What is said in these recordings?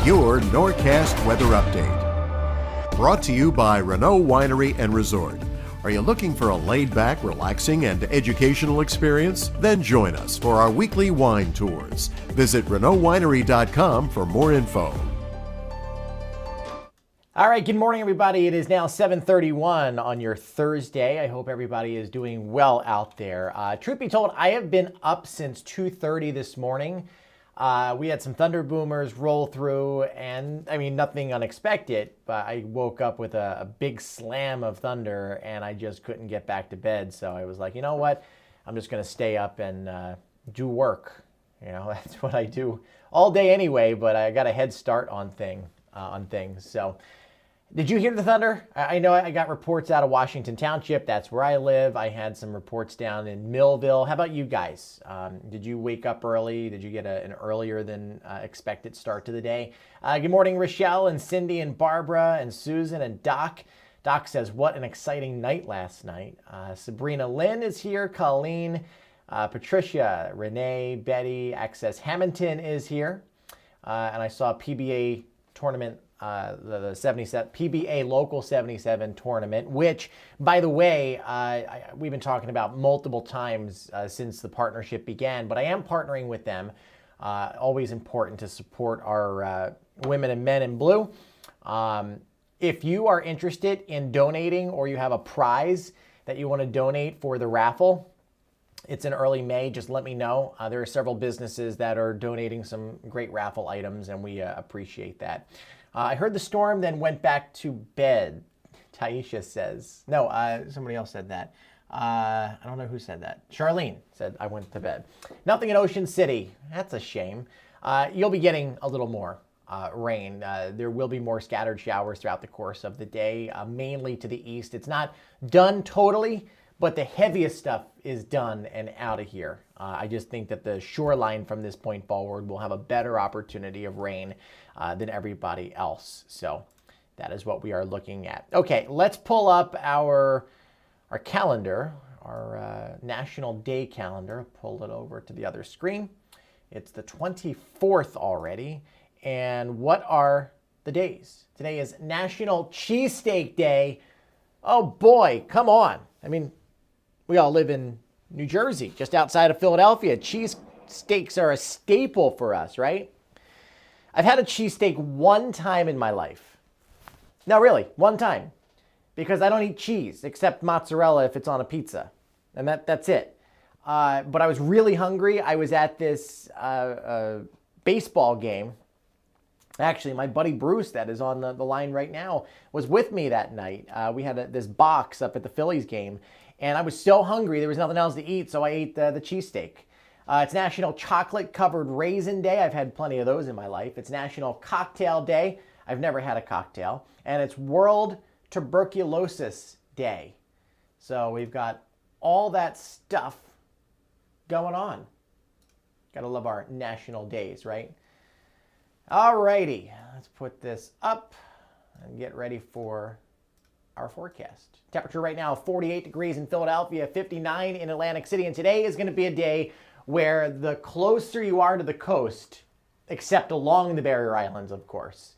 your Norcast weather update. Brought to you by Renault Winery and Resort. Are you looking for a laid-back, relaxing, and educational experience? Then join us for our weekly wine tours. Visit RenaultWinery.com for more info. All right, good morning, everybody. It is now 7:31 on your Thursday. I hope everybody is doing well out there. Truth be told, I have been up since 2:30 this morning. We had some thunder boomers roll through, and I mean, nothing unexpected, but I woke up with a big slam of thunder, and I just couldn't get back to bed. So I was like, you know what? I'm just going to stay up and do work. You know, that's what I do all day anyway, but I got a head start on things. So did you hear the thunder? I know I got reports out of Washington Township. That's where I live. I had some reports down in Millville. How about you guys? Did you wake up early? Did you get an earlier than expected start to the day? Good morning, Rochelle and Cindy and Barbara and Susan and Doc. Doc says, what an exciting night last night. Sabrina Lynn is here. Colleen, Patricia, Renee, Betty, Access Hamilton is here. And I saw PBA tournament, the 77 PBA Local 77 tournament, which, by the way, we've been talking about multiple times since the partnership began, but I am partnering with them. Always important to support our women and men in blue. If you are interested in donating or you have a prize that you want to donate for the raffle, it's in early May. Just let me know. There are several businesses that are donating some great raffle items, and we appreciate that. I heard the storm, then went back to bed, Taisha says. No, somebody else said that. I don't know who said that. Charlene said, I went to bed. Nothing in Ocean City. That's a shame. You'll be getting a little more rain. There will be more scattered showers throughout the course of the day, mainly to the east. It's not done totally, but the heaviest stuff is done and out of here. I just think that the shoreline from this point forward will have a better opportunity of rain than everybody else. So that is what we are looking at. Okay, let's pull up our calendar, our National Day calendar. Pull it over to the other screen. It's the 24th already. And what are the days? Today is National Cheesesteak Day. Oh boy, come on. I mean, we all live in New Jersey, just outside of Philadelphia. Cheesesteaks are a staple for us, right? I've had a cheesesteak one time in my life. No, really, one time. Because I don't eat cheese, except mozzarella if it's on a pizza. And that's it. But I was really hungry. I was at this baseball game. Actually, my buddy Bruce, that is on the line right now, was with me that night. We had this box up at the Phillies game. And I was so hungry, there was nothing else to eat, so I ate the cheesesteak. It's National Chocolate Covered Raisin Day. I've had plenty of those in my life. It's National Cocktail Day. I've never had a cocktail. And it's World Tuberculosis Day. So we've got all that stuff going on. Gotta love our national days, right? All righty, let's put this up and get ready for our forecast. Temperature right now, 48 degrees in Philadelphia, 59 in Atlantic City. And today is going to be a day where the closer you are to the coast, except along the barrier islands, of course,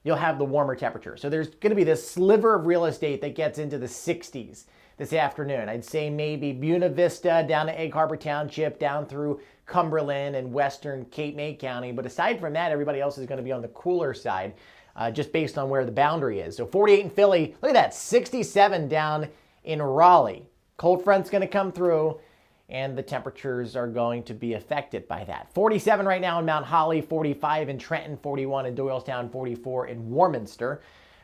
you'll have the warmer temperature. So there's going to be this sliver of real estate that gets into the 60s this afternoon. I'd say maybe Buena Vista down to Egg Harbor Township, down through Cumberland and western Cape May County. But aside from that, everybody else is going to be on the cooler side. Just based on where the boundary is. So 48 in Philly, look at that, 67 down in Raleigh. Cold front's going to come through, and the temperatures are going to be affected by that. 47 right now in Mount Holly, 45 in Trenton, 41 in Doylestown, 44 in Warminster,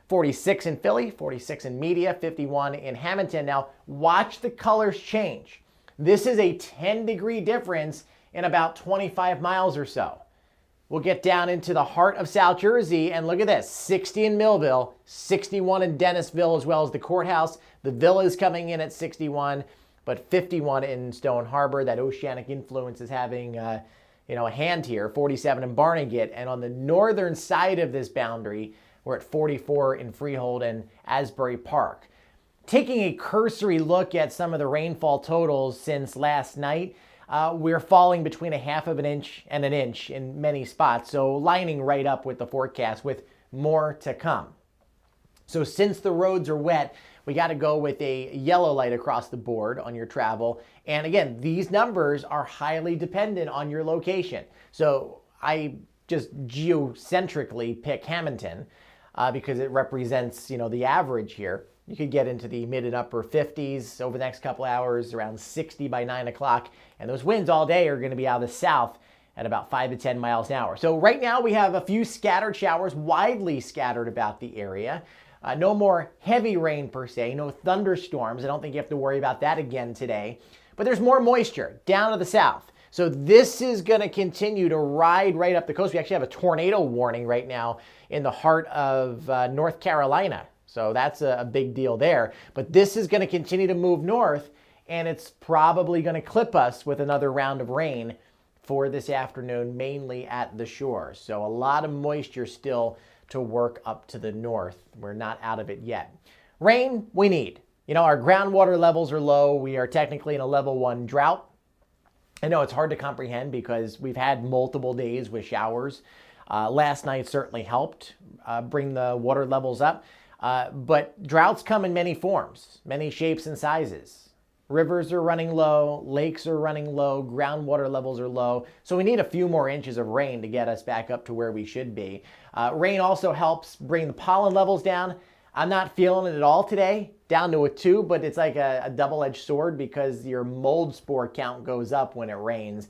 46 in Philly, 46 in Media, 51 in Hamilton. Now, watch the colors change. This is a 10-degree difference in about 25 miles or so. We'll get down into the heart of South Jersey, and look at this, 60 in Millville, 61 in Dennisville, as well as the courthouse. The Villa is coming in at 61, but 51 in Stone Harbor. That oceanic influence is having a hand here. 47 in Barnegat, and on the northern side of this boundary, we're at 44 in Freehold and Asbury Park. Taking a cursory look at some of the rainfall totals since last night, we're falling between a half of an inch and an inch in many spots. So lining right up with the forecast with more to come. So since the roads are wet, we got to go with a yellow light across the board on your travel. And again, these numbers are highly dependent on your location. So I just geocentrically pick Hamilton because it represents, the average here. You could get into the mid and upper 50s over the next couple hours, around 60 by 9 o'clock. And those winds all day are going to be out of the south at about 5 to 10 miles an hour. So right now we have a few scattered showers, widely scattered about the area. No more heavy rain per se, no thunderstorms. I don't think you have to worry about that again today. But there's more moisture down to the south. So this is going to continue to ride right up the coast. We actually have a tornado warning right now in the heart of North Carolina. So that's a big deal there. But this is going to continue to move north, and it's probably going to clip us with another round of rain for this afternoon, mainly at the shore. So a lot of moisture still to work up to the north. We're not out of it yet. Rain, we need. Our groundwater levels are low. We are technically in a level 1 drought. I know it's hard to comprehend because we've had multiple days with showers. Last night certainly helped bring the water levels up. But droughts come in many forms, many shapes and sizes. Rivers are running low, lakes are running low, groundwater levels are low. So we need a few more inches of rain to get us back up to where we should be. Rain also helps bring the pollen levels down. I'm not feeling it at all today, down to a 2, but it's like a double-edged sword because your mold spore count goes up when it rains.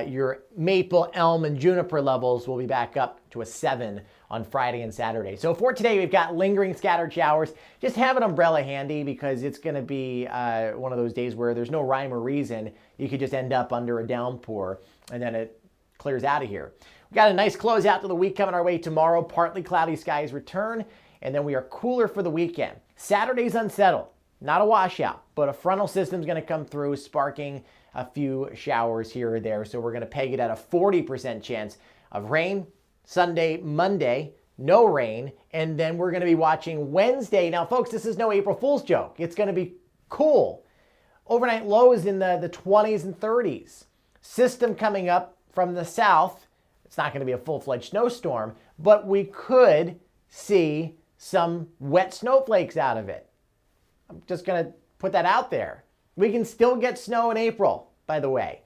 Your maple, elm, and juniper levels will be back up to a 7 on Friday and Saturday. So for today, we've got lingering scattered showers. Just have an umbrella handy because it's going to be one of those days where there's no rhyme or reason. You could just end up under a downpour and then it clears out of here. We got a nice closeout to the week coming our way tomorrow. Partly cloudy skies return, and then we are cooler for the weekend. Saturday's unsettled. Not a washout, but a frontal system's going to come through, sparking a few showers here or there. So we're going to peg it at a 40% chance of rain. Sunday, Monday, no rain. And then we're going to be watching Wednesday. Now, folks, this is no April Fool's joke. It's going to be cool. Overnight lows in the 20s and 30s. System coming up from the south. It's not going to be a full-fledged snowstorm, but we could see some wet snowflakes out of it. I'm just going to put that out there. We can still get snow in April, by the way.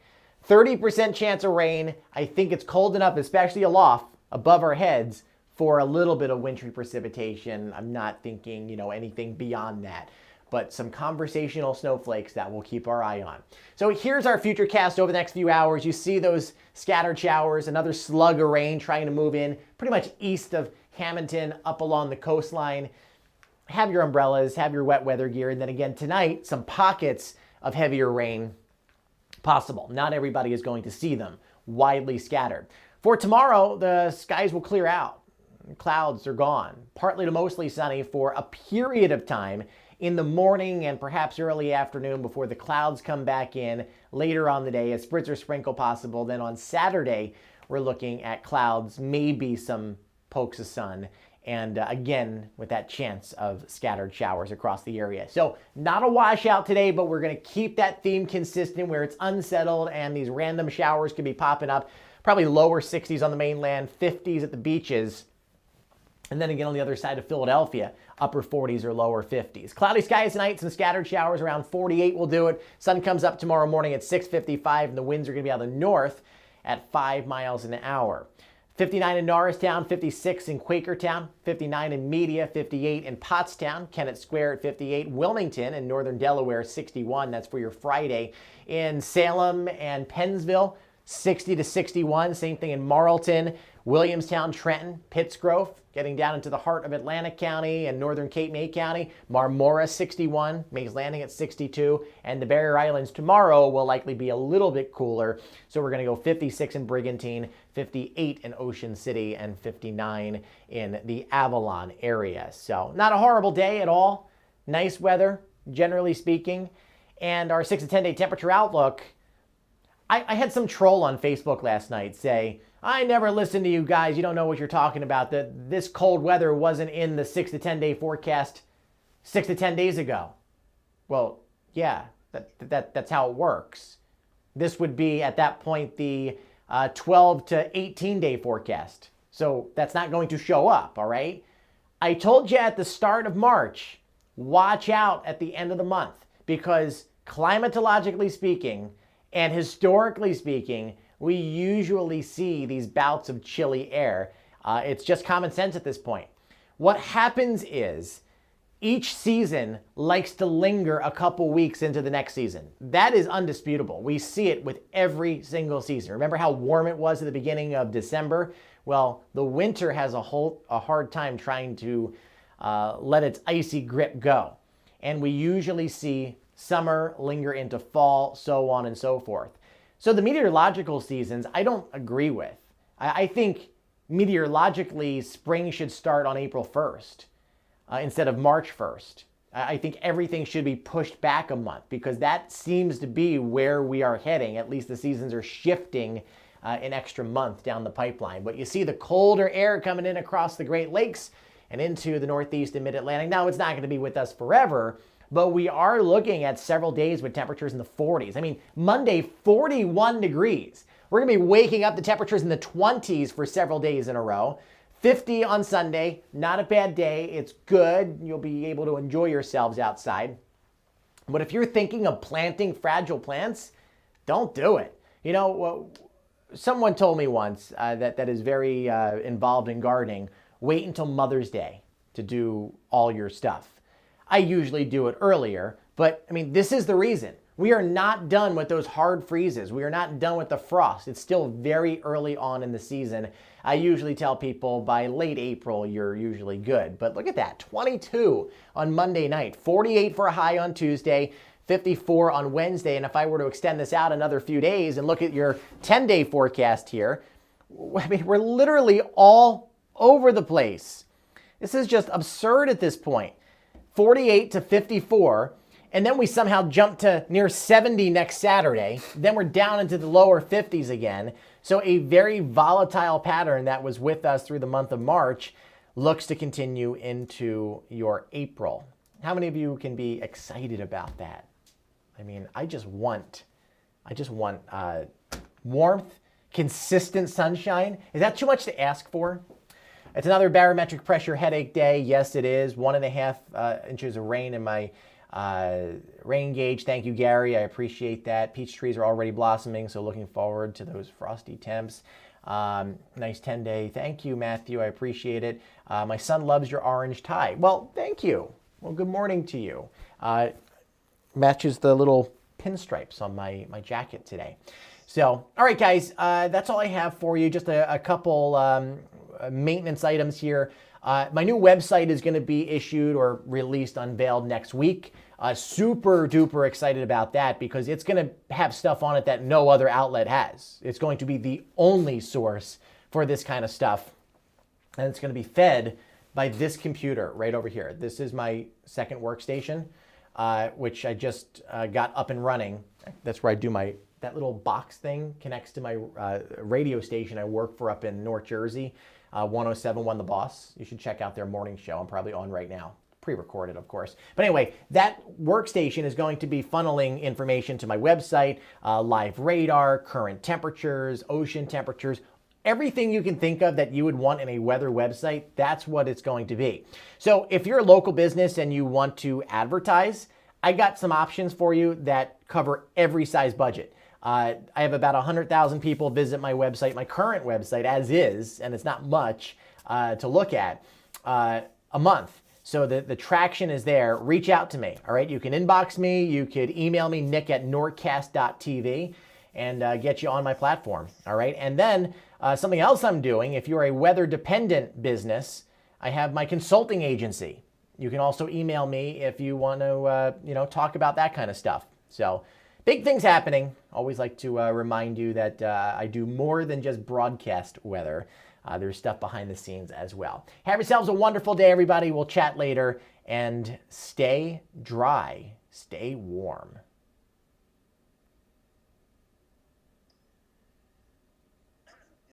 30% chance of rain. I think it's cold enough, especially aloft, above our heads, for a little bit of wintry precipitation. I'm not thinking, anything beyond that. But some conversational snowflakes that we'll keep our eye on. So here's our future cast over the next few hours. You see those scattered showers, another slug of rain trying to move in pretty much east of Hamilton up along the coastline. Have your umbrellas, have your wet weather gear, and then again tonight, some pockets of heavier rain possible. Not everybody is going to see them, widely scattered. For tomorrow, the skies will clear out. Clouds are gone. Partly to mostly sunny for a period of time in the morning and perhaps early afternoon before the clouds come back in later on the day. A spritz or sprinkle possible. Then on Saturday, we're looking at clouds, maybe some pokes of sun, and again with that chance of scattered showers across the area. So not a washout today, but we're going to keep that theme consistent where it's unsettled and these random showers could be popping up. Probably lower 60s on the mainland, 50s at the beaches. And then again on the other side of Philadelphia, upper 40s or lower 50s. Cloudy skies tonight, some scattered showers around 48 will do it. Sun comes up tomorrow morning at 6:55 and the winds are going to be out of the north at 5 miles an hour. 59 in Norristown, 56 in Quakertown, 59 in Media, 58 in Pottstown, Kennett Square at 58, Wilmington and northern Delaware 61. That's for your Friday. In Salem and Pennsville, 60 to 61. Same thing in Marlton, Williamstown, Trenton, Pittsgrove, getting down into the heart of Atlantic County and northern Cape May County. Marmora 61, Mays Landing at 62, and the Barrier Islands tomorrow will likely be a little bit cooler. So we're going to go 56 in Brigantine, 58 in Ocean City, and 59 in the Avalon area. So not a horrible day at all. Nice weather, generally speaking. And our 6 to 10 day temperature outlook, I had some troll on Facebook last night say, I never listened to you guys. You don't know what you're talking about. This cold weather wasn't in the 6 to 10 day forecast 6 to 10 days ago. Well, yeah, that's how it works. This would be, at that point, the 12 to 18 day forecast. So that's not going to show up, all right? I told you at the start of March, watch out at the end of the month, because climatologically speaking and historically speaking, we usually see these bouts of chilly air. It's just common sense at this point. What happens is each season likes to linger a couple weeks into the next season. That is undisputable. We see it with every single season. Remember how warm it was at the beginning of December? Well, the winter has a hard time trying to let its icy grip go. And we usually see summer linger into fall, so on and so forth. So the meteorological seasons, I don't agree with. I think meteorologically, spring should start on April 1st instead of March 1st. I think everything should be pushed back a month, because that seems to be where we are heading. At least the seasons are shifting an extra month down the pipeline. But you see the colder air coming in across the Great Lakes and into the Northeast and Mid-Atlantic. Now, it's not going to be with us forever, but we are looking at several days with temperatures in the 40s. I mean, Monday, 41 degrees. We're going to be waking up to temperatures in the 20s for several days in a row. 50 on Sunday, not a bad day. It's good. You'll be able to enjoy yourselves outside. But if you're thinking of planting fragile plants, don't do it. You know, someone told me once that is very involved in gardening, wait until Mother's Day to do all your stuff. I usually do it earlier, but I mean, this is the reason. We are not done with those hard freezes. We are not done with the frost. It's still very early on in the season. I usually tell people by late April, you're usually good. But look at that, 22 on Monday night, 48 for a high on Tuesday, 54 on Wednesday. And if I were to extend this out another few days and look at your 10-day forecast here, I mean, we're literally all over the place. This is just absurd at this point. 48 to 54, and then we somehow jump to near 70 next Saturday. Then we're down into the lower 50s again. So a very volatile pattern that was with us through the month of March looks to continue into your April. How many of you can be excited about that? I mean, I just want warmth, consistent sunshine. Is that too much to ask for? It's another barometric pressure headache day. Yes, it is. 1.5 inches of rain in my rain gauge. Thank you, Gary. I appreciate that. Peach trees are already blossoming, so looking forward to those frosty temps. Nice 10-day. Thank you, Matthew. I appreciate it. My son loves your orange tie. Well, thank you. Well, good morning to you. Matches the little pinstripes on my jacket today. So, all right, guys, that's all I have for you. Just a couple maintenance items here. My new website is going to be issued or released, unveiled next week. Super duper excited about that, because it's going to have stuff on it that no other outlet has. It's going to be the only source for this kind of stuff. And it's going to be fed by this computer right over here. This is my second workstation, which I just got up and running. That's where I do that little box thing connects to my radio station I work for up in North Jersey, 107.1 The Boss. You should check out their morning show. I'm probably on right now. Pre-recorded, of course. But anyway, that workstation is going to be funneling information to my website, live radar, current temperatures, ocean temperatures, everything you can think of that you would want in a weather website. That's what it's going to be. So if you're a local business and you want to advertise, I got some options for you that cover every size budget. I have about 100,000 people visit my website, my current website as is, and it's not much to look at, a month. So the traction is there. Reach out to me, all right? You can inbox me. You could email me, nick@norcast.tv, and get you on my platform, all right? And then something else I'm doing, if you're a weather-dependent business, I have my consulting agency. You can also email me if you want to, talk about that kind of stuff. So big things happening. Always like to remind you that I do more than just broadcast weather. There's stuff behind the scenes as well. Have yourselves a wonderful day, everybody. We'll chat later, and stay dry, stay warm.